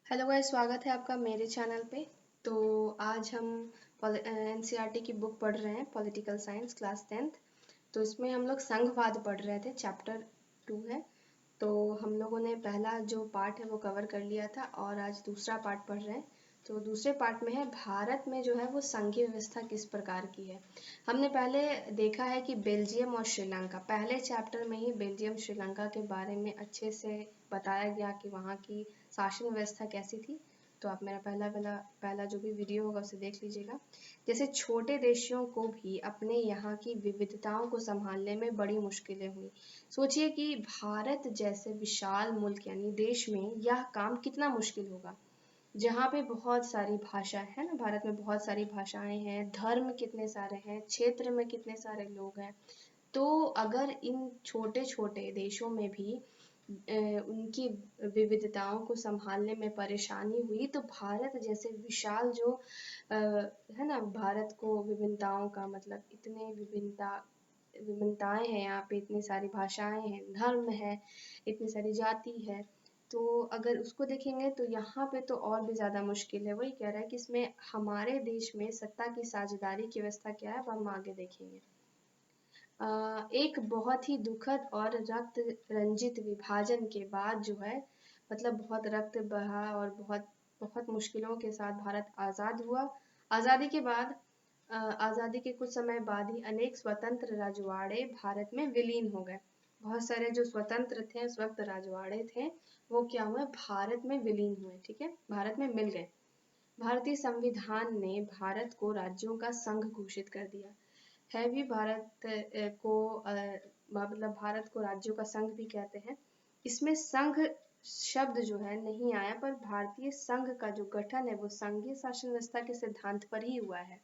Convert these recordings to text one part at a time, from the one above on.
Hello guys, स्वागत है आपका मेरे चैनल पे। तो आज हम एनसीईआरटी की बुक पढ़ रहे हैं, पॉलिटिकल साइंस क्लास 10th। तो इसमें हम लोग संघवाद पढ़ रहे थे, चैप्टर 2 है। तो हम लोगों ने पहला जो पार्ट है वो कवर कर लिया था और आज दूसरा पार्ट पढ़ रहे हैं। तो दूसरे पार्ट में है भारत में जो है वो संघीय व्यवस्था किस प्रकार की है। हमने पहले देखा है कि बेल्जियम और श्रीलंका, पहले चैप्टर में ही बेल्जियम श्रीलंका के बारे में अच्छे से बताया गया कि वहाँ की शासन व्यवस्था कैसी थी। तो आप मेरा पहला जो भी वीडियो होगा उसे देख लीजिएगा। जैसे छोटे देशों को भी अपने यहाँ की विविधताओं को संभालने में बड़ी मुश्किलें हुई। सोचिए कि भारत जैसे विशाल मुल्क यानी देश में यह काम कितना मुश्किल होगा, जहाँ पे बहुत सारी भाषा है ना। भारत में बहुत सारी भाषाएं हैं, धर्म कितने सारे हैं, क्षेत्र में कितने सारे लोग हैं। तो अगर इन छोटे छोटे देशों में भी उनकी विविधताओं को संभालने में परेशानी हुई, तो भारत जैसे विशाल जो है ना, भारत को विभिन्नताओं का मतलब इतने विभिन्नताएं हैं, यहाँ पे इतनी सारी भाषाएं हैं, धर्म है, इतनी सारी जाति है। तो अगर उसको देखेंगे तो यहाँ पे तो और भी ज़्यादा मुश्किल है। वही कह रहा है कि इसमें हमारे देश में सत्ता की साझेदारी की व्यवस्था क्या है, वो हम आगे देखेंगे। एक बहुत ही दुखद और रक्त रंजित विभाजन के बाद जो है, मतलब बहुत रक्त बहा और बहुत बहुत मुश्किलों के साथ भारत आज़ाद हुआ। आज़ादी के बाद आज़ादी के कुछ समय बाद ही अनेक स्वतंत्र रजवाड़े भारत में विलीन हो गए। बहुत सारे जो स्वतंत्र थे उस वक्त रजवाड़े थे, वो क्या हुए, भारत में विलीन हुए। ठीक है, भारत में मिल गए। भारतीय संविधान ने भारत को राज्यों का संघ घोषित कर दिया है। भी भारत को मतलब भारत को राज्यों का संघ भी कहते हैं। इसमें संघ शब्द जो है नहीं आया, पर भारतीय संघ का जो गठन है वो संघीय शासन व्यवस्था के सिद्धांत पर ही हुआ है।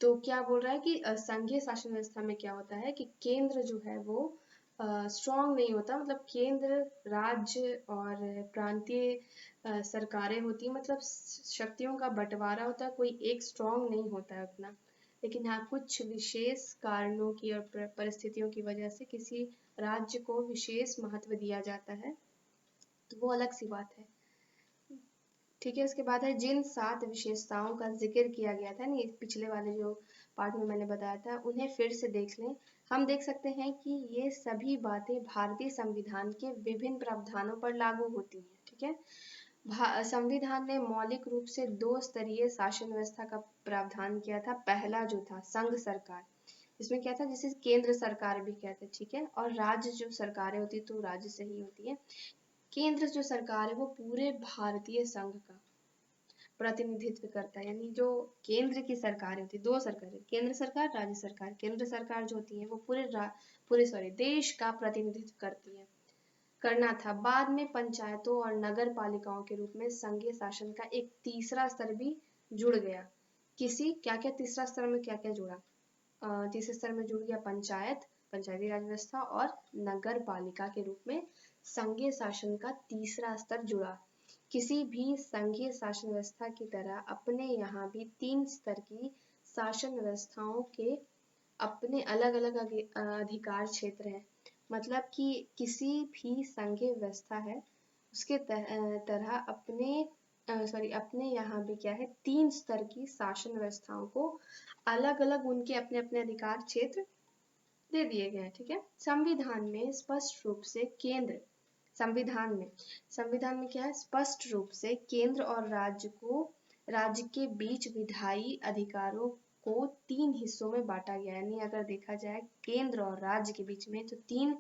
तो क्या बोल रहा है कि संघीय शासन व्यवस्था में क्या होता है कि केंद्र जो है वो स्ट्रॉन्ग नहीं होता, मतलब केंद्र, राज्य और प्रांतीय सरकारें होती हैं, मतलब शक्तियों का बंटवारा होता है, कोई एक स्ट्रॉन्ग नहीं होता है उतना। लेकिन हाँ, कुछ विशेष कारणों की और परिस्थितियों की वजह से किसी राज्य को विशेष महत्व दिया जाता है, तो वो अलग सी बात है। ठीक है, उसके बाद है जिन 7 विशेषताओं का जिक्र किया गया था नहीं, पिछले वाले जो पार्ट में मैंने बताया था, उन्हें फिर से देख लें। हम देख सकते हैं कि ये सभी बातें भारतीय संविधान के विभिन्न प्रावधानों पर लागू होती हैं। ठीक है, संविधान ने मौलिक रूप से 2 स्तरीय शासन व्यवस्था का प्रावधान किया था। पहला जो था संघ सरकार, इसमें क्या था, जिसे केंद्र सरकार भी कहते हैं। ठीक है, और राज्य जो सरकारें होती तो राज्य से ही होती है। केंद्र जो सरकार है वो पूरे भारतीय संघ का प्रतिनिधित्व करता है, यानी जो केंद्र की सरकार होती है, 2 सरकारें, केंद्र सरकार, राज्य सरकार। केंद्र सरकार जो होती है वो पूरे देश का प्रतिनिधित्व करती है, करना था। बाद में पंचायतों और नगर पालिकाओं के रूप में संघीय शासन का एक तीसरा स्तर भी जुड़ गया। क्या क्या तीसरा स्तर में क्या क्या जुड़ा, तीसरे स्तर में जुड़ गया पंचायत, पंचायती राज व्यवस्था, और नगर पालिका के रूप में संघीय शासन का तीसरा स्तर जुड़ा। किसी भी संघीय शासन व्यवस्था की तरह अपने यहाँ भी 3 स्तर की शासन व्यवस्थाओं के अपने अलग अलग अधिकार क्षेत्र हैं। मतलब कि किसी भी संघीय व्यवस्था है उसके तरह अपने यहाँ भी क्या है, 3 स्तर की शासन व्यवस्थाओं को अलग अलग उनके अपने अपने अधिकार क्षेत्र दे दिए गए हैं। ठीक है, संविधान में स्पष्ट रूप से संविधान में क्या है, स्पष्ट रूप से केंद्र और राज्य के बीच विधायी अधिकारों को 3 हिस्सों में बांटा गया है। यानी अगर देखा जाए केंद्र और राज्य के बीच में, तो 3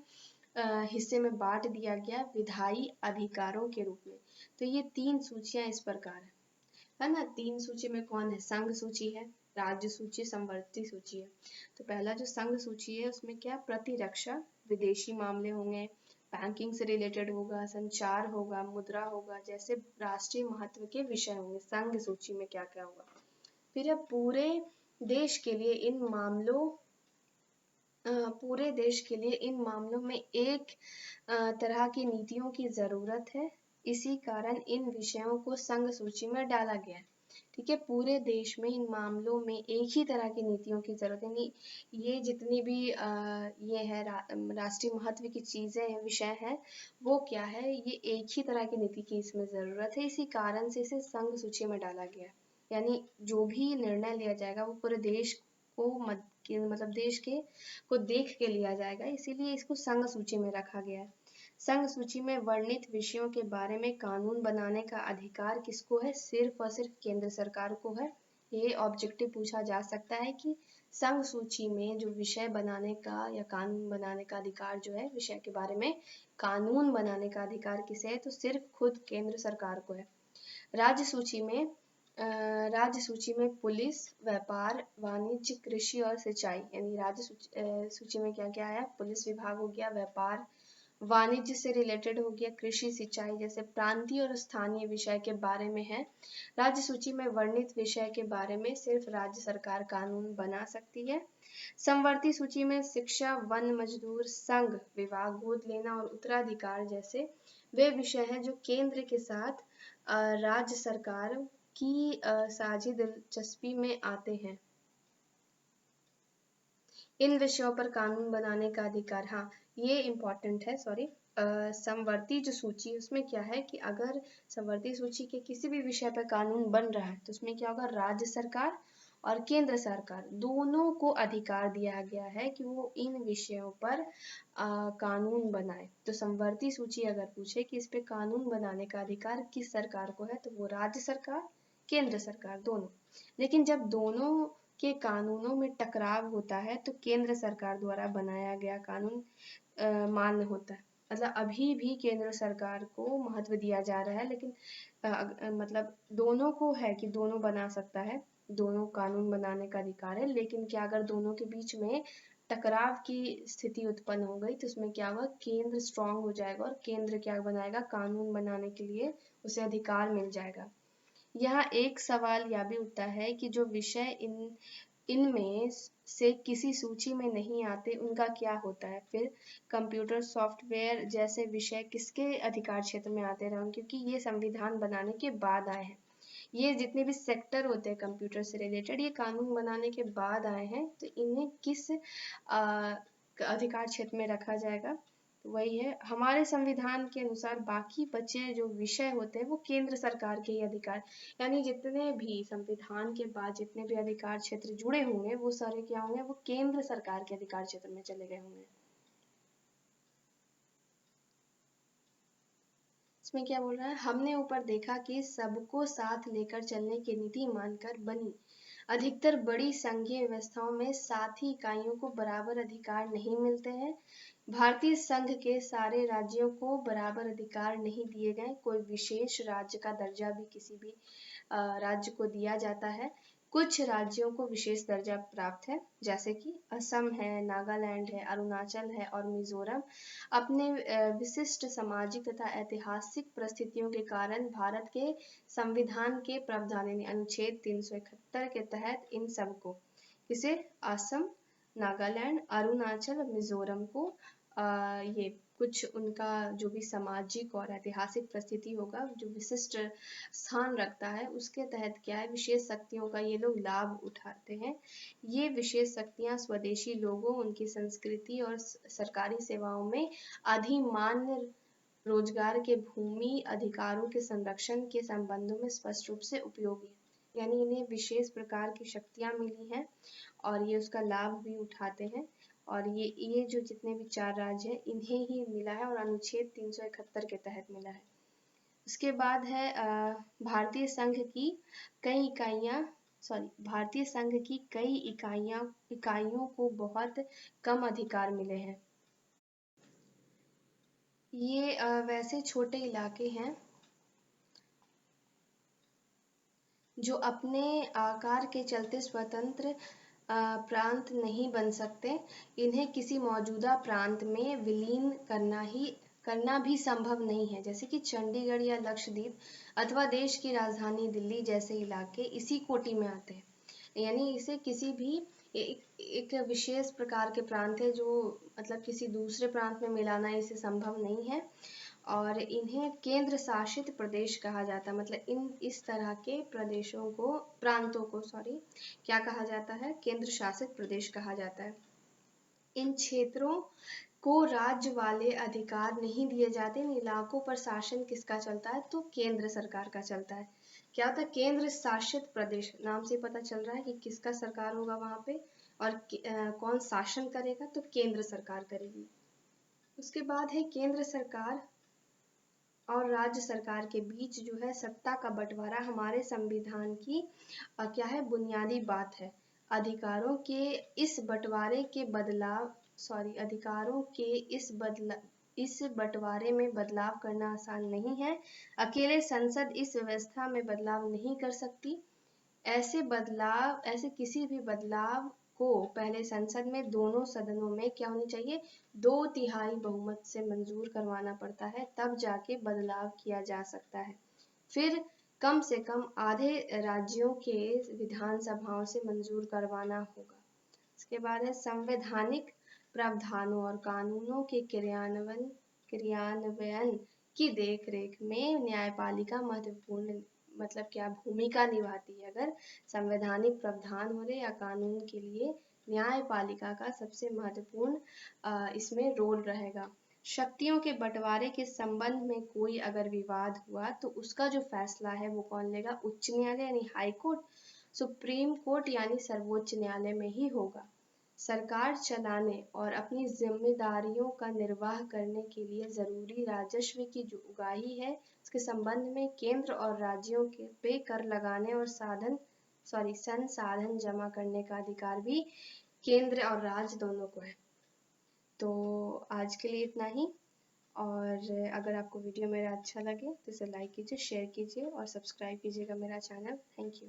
हिस्से में बांट दिया गया विधायी अधिकारों के रूप में। तो ये 3 सूचियां इस प्रकार है ना। 3 सूची में कौन है, संघ सूची है, राज्य सूची, समवर्ती सूची है। तो पहला जो संघ सूची है उसमें क्या, प्रतिरक्षा, विदेशी मामले होंगे, बैंकिंग से रिलेटेड होगा, संचार होगा, मुद्रा होगा, जैसे राष्ट्रीय महत्व के विषय होंगे संघ सूची में क्या क्या होगा। फिर पूरे देश के लिए इन मामलों में एक तरह की नीतियों की जरूरत है। इसी कारण इन विषयों को संघ सूची में डाला गया है। ठीक है, पूरे देश में इन मामलों में एक ही तरह की नीतियों की जरूरत है। यानी ये जितनी भी ये है राष्ट्रीय महत्व की चीजें हैं, विषय हैं, वो क्या है, ये एक ही तरह की नीति की इसमें जरूरत है। इसी कारण से इसे संघ सूची में डाला गया है। यानी जो भी निर्णय लिया जाएगा वो पूरे देश को मतलब देश के को देख के लिया जाएगा, इसीलिए इसको संघ सूची में रखा गया है। संघ सूची में वर्णित विषयों के बारे में कानून बनाने का अधिकार किसको है? सिर्फ और सिर्फ केंद्र सरकार को है। ये ऑब्जेक्टिव पूछा जा सकता है कि संघ सूची में जो विषय बनाने का या कानून बनाने का अधिकार जो है, विषय के बारे में कानून बनाने का अधिकार किसे है? तो सिर्फ खुद केंद्र सरकार को है। राज्य सूची में राज्य सूची में पुलिस, व्यापार, वाणिज्य, कृषि और सिंचाई, यानी राज्य सूची में क्या क्या है? पुलिस विभाग हो गया, व्यापार, वाणिज्य से रिलेटेड हो गया, कृषि, सिंचाई जैसे प्रांतीय और स्थानीय विषय के बारे में है। राज्य सूची में वर्णित विषय के बारे में सिर्फ राज्य सरकार कानून बना सकती है। समवर्ती सूची में शिक्षा, वन, मजदूर, संघ, विवाह, गोद लेना और उत्तराधिकार जैसे वे विषय हैं जो केंद्र के साथ राज्य सरकार की साझी दिलचस्पी में आते हैं। इन विषयों पर कानून बनाने का अधिकार, हाँ ये इम्पोर्टेंट है, सॉरी। समवर्ती जो सूची उसमें क्या है कि अगर समवर्ती सूची के किसी भी विषय पर कानून बन रहा है तो उसमें क्या होगा? राज्य सरकार और केंद्र सरकार दोनों को अधिकार दिया गया है कि वो इन विषयों पर कानून बनाए। तो समवर्ती सूची अगर पूछे कि इस पे कानून बनाने का अधिकार किस सरकार को है, तो वो राज्य सरकार, केंद्र सरकार दोनों। लेकिन जब दोनों के कानूनों में टकराव होता है तो केंद्र सरकार द्वारा बनाया गया कानून मान्य होता है। मतलब अभी भी केंद्र सरकार को महत्व दिया जा रहा है, लेकिन मतलब दोनों को है कि दोनों बना सकता है, दोनों कानून बनाने का अधिकार है। लेकिन क्या अगर दोनों के बीच में टकराव की स्थिति उत्पन्न हो गई तो उसमें क्या होगा? केंद्र स्ट्रांग हो जाएगा और केंद्र क्या बनाएगा? कानून बनाने के लिए उसे अधिकार मिल जाएगा। यहाँ एक सवाल यह भी उठता है कि जो विषय इनमें से किसी सूची में नहीं आते उनका क्या होता है? फिर कंप्यूटर सॉफ्टवेयर जैसे विषय किसके अधिकार क्षेत्र में आते रहे? क्योंकि ये संविधान बनाने के बाद आए हैं। ये जितने भी सेक्टर होते हैं कंप्यूटर से रिलेटेड, ये कानून बनाने के बाद आए हैं, तो इन्हें किस अधिकार क्षेत्र में रखा जाएगा? तो वही है, हमारे संविधान के अनुसार बाकी बचे जो विषय होते हैं वो केंद्र सरकार के ही अधिकार, यानी जितने भी संविधान के बाद जितने भी अधिकार क्षेत्र जुड़े होंगे वो सारे क्या होंगे? वो केंद्र सरकार के अधिकार क्षेत्र में चले गए होंगे। इसमें क्या बोल रहा है? हमने ऊपर देखा कि सबको साथ लेकर चलने की नीति मानकर बनी अधिकतर बड़ी संघीय व्यवस्थाओं में साथी इकाइयों को बराबर अधिकार नहीं मिलते हैं। भारतीय संघ के सारे राज्यों को बराबर अधिकार नहीं दिए गए। कोई विशेष राज्य का दर्जा भी किसी भी राज्य को दिया जाता है। कुछ राज्यों को विशेष दर्जा प्राप्त है, जैसे कि असम है, नागालैंड है, अरुणाचल है और मिजोरम। अपने विशिष्ट सामाजिक तथा ऐतिहासिक परिस्थितियों के कारण भारत के संविधान के प्रावधान यानी अनुच्छेद 371 के तहत इन सबको, किसे? असम, नागालैंड, अरुणाचल, मिजोरम को ये कुछ उनका जो भी सामाजिक और ऐतिहासिक परिस्थिति होगा जो विशिष्ट स्थान रखता है उसके तहत क्या है? विशेष शक्तियों का ये लोग लाभ उठाते हैं। ये विशेष शक्तियां स्वदेशी लोगों, उनकी संस्कृति और सरकारी सेवाओं में अधिमान्य रोजगार के भूमि अधिकारों के संरक्षण के संबंधों में स्पष्ट रूप से उपयोगी है। यानी इन्हें विशेष प्रकार की शक्तियां मिली हैं और ये उसका लाभ भी उठाते हैं। और ये जो जितने भी 4 राज्य हैं इन्हें ही मिला है और अनुच्छेद 371 के तहत मिला है। उसके बाद है भारतीय संघ की कई इकाइयों को बहुत कम अधिकार मिले हैं। ये वैसे छोटे इलाके हैं जो अपने आकार के चलते स्वतंत्र प्रांत नहीं बन सकते। इन्हें किसी मौजूदा प्रांत में विलीन करना भी संभव नहीं है, जैसे कि चंडीगढ़ या लक्षद्वीप अथवा देश की राजधानी दिल्ली जैसे इलाके इसी कोटि में आते हैं। यानी इसे किसी भी एक विशेष प्रकार के प्रांत है जो मतलब किसी दूसरे प्रांत में मिलाना इसे संभव नहीं है। और इन्हें केंद्र शासित प्रदेश कहा जाता है। मतलब इस तरह के प्रदेशों को, प्रांतों को क्या कहा जाता है? केंद्र शासित प्रदेश कहा जाता है। इन क्षेत्रों को राज्य वाले अधिकार नहीं दिए जाते। इन इलाकों पर शासन किसका चलता है? तो केंद्र सरकार का चलता है। क्या होता है? केंद्र शासित प्रदेश, नाम से पता चल रहा है कि किसका सरकार होगा वहां पे, और कौन शासन करेगा? तो केंद्र सरकार करेगी। उसके बाद है केंद्र सरकार और राज्य सरकार के बीच जो है सत्ता का बंटवारा हमारे संविधान की क्या है? बुनियादी बात है। अधिकारों के इस बंटवारे के बदलाव अधिकारों के इस बंटवारे में बदलाव करना आसान नहीं है। अकेले संसद इस व्यवस्था में बदलाव नहीं कर सकती। ऐसे किसी भी बदलाव को पहले संसद में दोनों सदनों में क्या होनी चाहिए? 2/3 बहुमत से मंजूर करवाना पड़ता है, तब जाके बदलाव किया जा सकता है। फिर कम से कम आधे राज्यों के विधानसभाओं से मंजूर करवाना होगा। इसके बाद है संवैधानिक प्रावधानों और कानूनों के क्रियान्वयन की देखरेख में न्यायपालिका महत्वपूर्ण क्या भूमिका निभाती है। अगर संवैधानिक प्रावधान हो रहे या कानून के लिए न्यायपालिका का सबसे महत्वपूर्ण इसमें रोल रहेगा। शक्तियों के बंटवारे के संबंध में कोई अगर विवाद हुआ तो उसका जो फैसला है वो कौन लेगा? उच्च न्यायालय यानी हाई कोर्ट, सुप्रीम कोर्ट यानी सर्वोच्च न्यायालय में ही होगा। सरकार चलाने और अपनी जिम्मेदारियों का निर्वाह करने के लिए जरूरी राजस्व की जो उगाही है, इसके संबंध में केंद्र और राज्यों के पे कर लगाने और संसाधन जमा करने का अधिकार भी केंद्र और राज्य दोनों को है। तो आज के लिए इतना ही, और अगर आपको वीडियो मेरा अच्छा लगे तो इसे लाइक कीजिए, शेयर कीजिए और सब्सक्राइब कीजिएगा मेरा चैनल। Thank you.